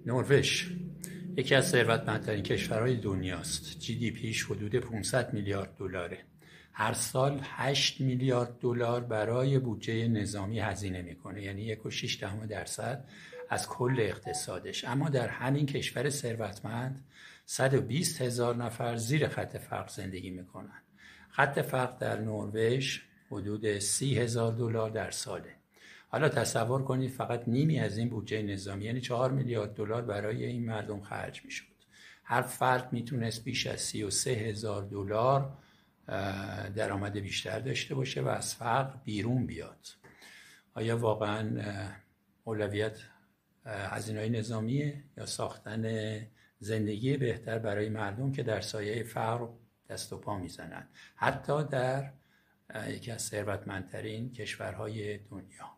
نروژ یکی از ثروتمندترین کشورهای دنیاست. جی دی پیش حدود 500 میلیارد دلاره. هر سال 8 میلیارد دلار برای بودجه نظامی هزینه میکنه، یعنی 1.6% از کل اقتصادش. اما در همین کشور ثروتمند 120,000 نفر زیر خط فقر زندگی میکنن. خط فقر در نروژ حدود 30,000 دلار در ساله. حالا تصور کنید فقط نیمی از این بودجه نظامی، یعنی 4 میلیارد دلار برای این مردم خرج میشد. هر فرد میتونست بیش از 33,000 دلار درآمد بیشتر داشته باشه و از فقر بیرون بیاد. آیا واقعا اولویت هزینه‌های نظامیه یا ساختن زندگی بهتر برای مردم که در سایه فقر دست و پا میزنن، حتی در یکی از ثروتمندترین کشورهای دنیا؟